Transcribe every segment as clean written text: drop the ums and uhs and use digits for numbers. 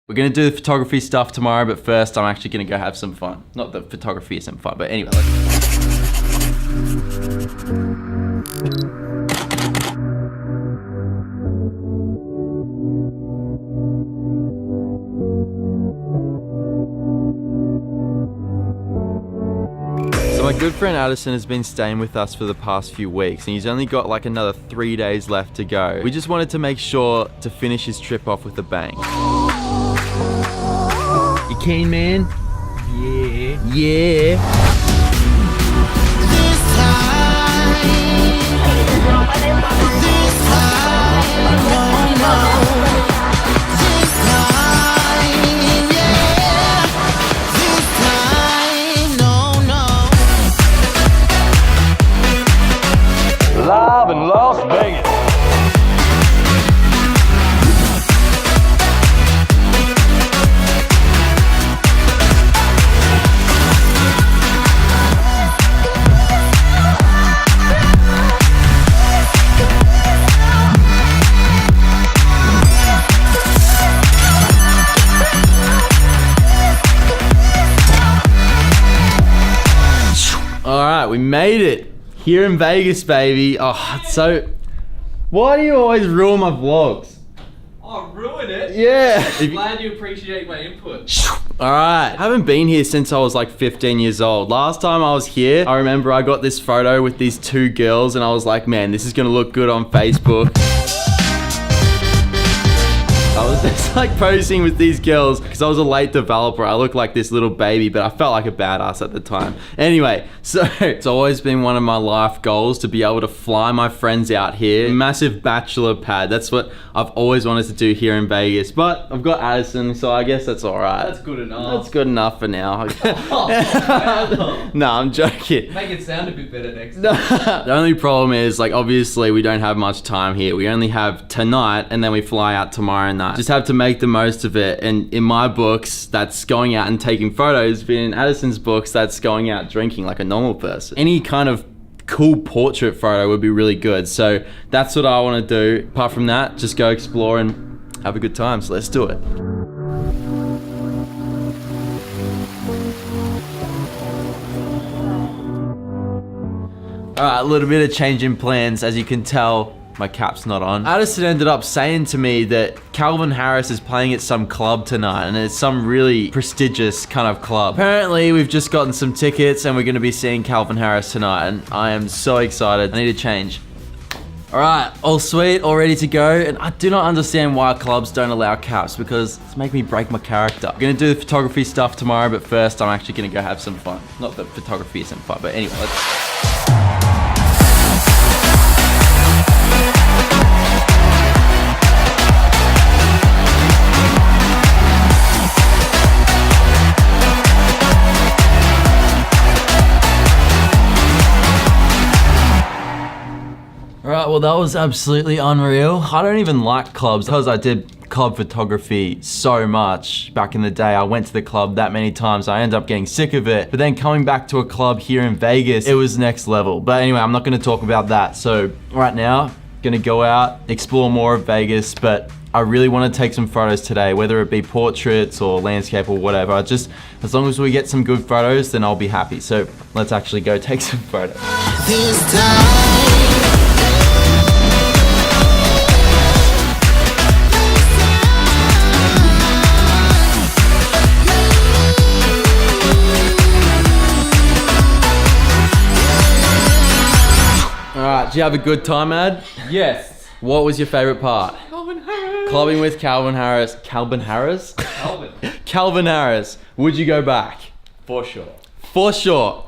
We're gonna do the photography stuff tomorrow, but first I'm actually gonna go have some fun. Not that photography isn't fun, but anyway. So my good friend Addison has been staying with us for the past few weeks and he's only got like another 3 days left to go. We just wanted to make sure to finish his trip off with a bang. You keen, man? Yeah. Yeah. Live in Las Vegas. All right, we made it. Here in Vegas, baby. Oh, it's so... Why do you always ruin my vlogs? Oh, ruin it? Yeah. I'm glad you appreciate my input. Alright, I haven't been here since I was like 15 years old. Last time I was here, I remember I got this photo with these two girls and I was like, man, this is gonna look good on Facebook. I was just like posing with these girls because I was a late developer. I looked like this little baby, but I felt like a badass at the time. Anyway, so it's always been one of my life goals to be able to fly my friends out here. Massive bachelor pad. That's what I've always wanted to do here in Vegas. But I've got Addison, so I guess that's all right. That's good enough. That's good enough for now. Wow. No, I'm joking. Make it sound a bit better next time. The only problem is, like, obviously we don't have much time here. We only have tonight and then we fly out tomorrow night. Just have to make the most of it. And in my books, that's going out and taking photos. But in Addison's books, that's going out drinking like a normal person. Any kind of cool portrait photo would be really good. So that's what I want to do. Apart from that, just go explore and have a good time. So let's do it. All right, a little bit of change in plans. As you can tell, my cap's not on. Addison ended up saying to me that Calvin Harris is playing at some club tonight and it's some really prestigious kind of club. Apparently, we've just gotten some tickets and we're gonna be seeing Calvin Harris tonight and I am so excited. I need to change. All right, all sweet, all ready to go. And I do not understand why clubs don't allow caps because it's making me break my character. I'm gonna do the photography stuff tomorrow, but first I'm actually gonna go have some fun. Not that photography isn't fun, but anyway, let's... Alright, well that was absolutely unreal. I don't even like clubs because I did club photography so much back in the day. I went to the club that many times, I ended up getting sick of it. But then coming back to a club here in Vegas, it was next level. But anyway, I'm not gonna talk about that. So right now, gonna go out, explore more of Vegas, but I really wanna take some photos today, whether it be portraits or landscape or whatever. Just, as long as we get some good photos, then I'll be happy. So let's actually go take some photos. This time. Alright, did you have a good time, Ad? Yes. What was your favorite part? Calvin Harris. Clubbing with Calvin Harris. Calvin Harris? Calvin. Calvin Harris. Would you go back? For sure. For sure.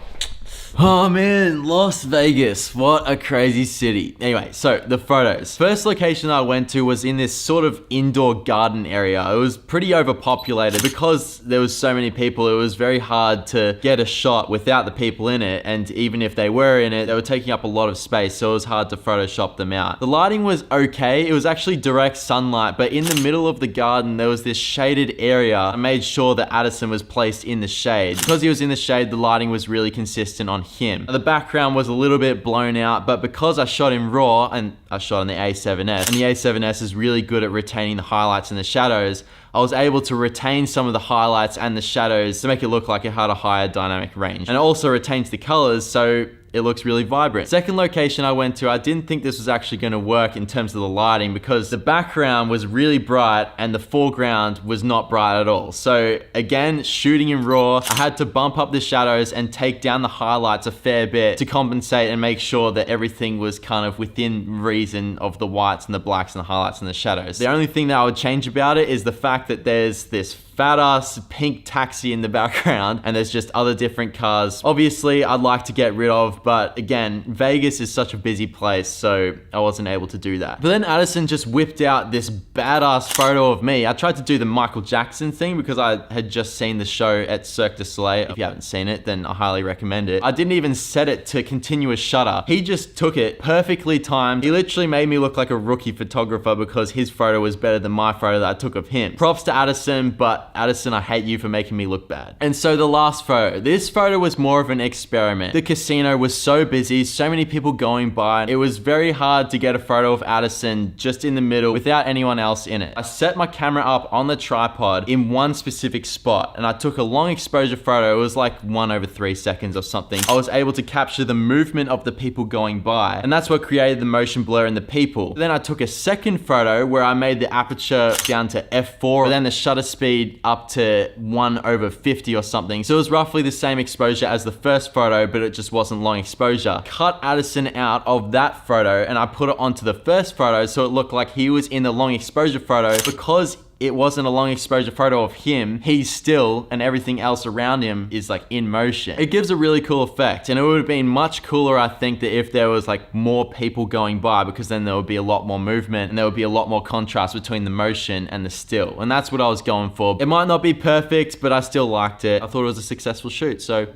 Oh man, Las Vegas. What a crazy city. Anyway, so the photos. First location I went to was in this sort of indoor garden area. It was pretty overpopulated because there was so many people. It was very hard to get a shot without the people in it. And even if they were in it, they were taking up a lot of space. So it was hard to Photoshop them out. The lighting was okay. It was actually direct sunlight, but in the middle of the garden, there was this shaded area. I made sure that Addison was placed in the shade. Because he was in the shade, the lighting was really consistent on on him. The background was a little bit blown out, but because I shot in RAW and I shot on the A7S, and the A7S is really good at retaining the highlights and the shadows, I was able to retain some of the highlights and the shadows to make it look like it had a higher dynamic range. And it also retains the colors, so it looks really vibrant. Second location I went to, I didn't think this was actually going to work in terms of the lighting because the background was really bright and the foreground was not bright at all. So again, shooting in RAW, I had to bump up the shadows and take down the highlights a fair bit to compensate and make sure that everything was kind of within reason of the whites and the blacks and the highlights and the shadows. The only thing that I would change about it is the fact that there's this fat ass pink taxi in the background and there's just other different cars. Obviously, I'd like to get rid of, but again, Vegas is such a busy place, so I wasn't able to do that. But then Addison just whipped out this badass photo of me. I tried to do the Michael Jackson thing because I had just seen the show at Cirque du Soleil. If you haven't seen it, then I highly recommend it. I didn't even set it to continuous shutter. He just took it perfectly timed. He literally made me look like a rookie photographer because his photo was better than my photo that I took of him. Props to Addison, but Addison, I hate you for making me look bad. And so the last photo. This photo was more of an experiment. The casino was so busy, so many people going by. It was very hard to get a photo of Addison just in the middle without anyone else in it. I set my camera up on the tripod in one specific spot and I took a long exposure photo. It was like 1/3 seconds or something. I was able to capture the movement of the people going by, and that's what created the motion blur in the people. Then I took a second photo where I made the aperture down to f4, and then the shutter speed up to 1/50 or something. So it was roughly the same exposure as the first photo, but it just wasn't long exposure. Cut Addison out of that photo and I put it onto the first photo so it looked like he was in the long exposure photo. Because it wasn't a long exposure photo of him, he's still, and everything else around him is like in motion. It gives a really cool effect, and it would have been much cooler, I think, that if there was like more people going by, because then there would be a lot more movement and there would be a lot more contrast between the motion and the still. And that's what I was going for. It might not be perfect, but I still liked it. I thought it was a successful shoot, so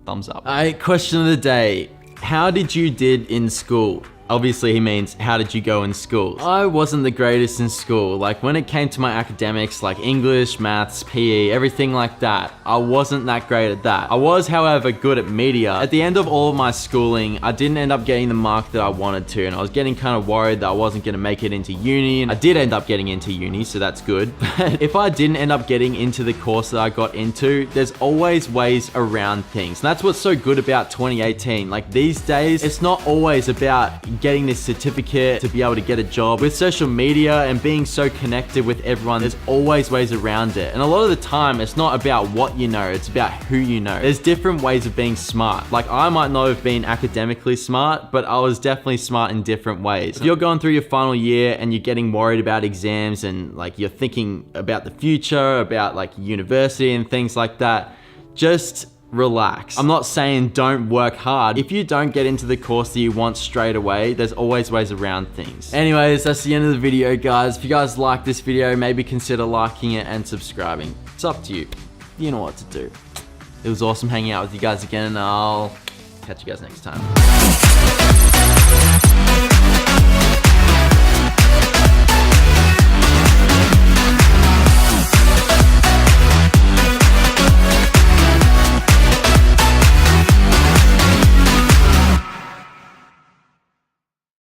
thumbs up. Alright, question of the day. How did you did in school? Obviously, he means, how did you go in school? I wasn't the greatest in school. Like, when it came to my academics, like English, maths, PE, everything like that, I wasn't that great at that. I was, however, good at media. At the end of all of my schooling, I didn't end up getting the mark that I wanted to, and I was getting kind of worried that I wasn't gonna make it into uni, and I did end up getting into uni, so that's good. But if I didn't end up getting into the course that I got into, there's always ways around things. And that's what's so good about 2018. Like, these days, it's not always about getting this certificate to be able to get a job. With social media and being so connected with everyone, there's always ways around it. And a lot of the time, it's not about what you know, it's about who you know. There's different ways of being smart. Like, I might not have been academically smart, but I was definitely smart in different ways. If you're going through your final year and you're getting worried about exams and like you're thinking about the future, about like university and things like that, just relax. I'm not saying don't work hard. If you don't get into the course that you want straight away, there's always ways around things. Anyways, that's the end of the video, guys. If you guys like this video, maybe consider liking it and subscribing. It's up to you. You know what to do. It was awesome hanging out with you guys again, and I'll catch you guys next time.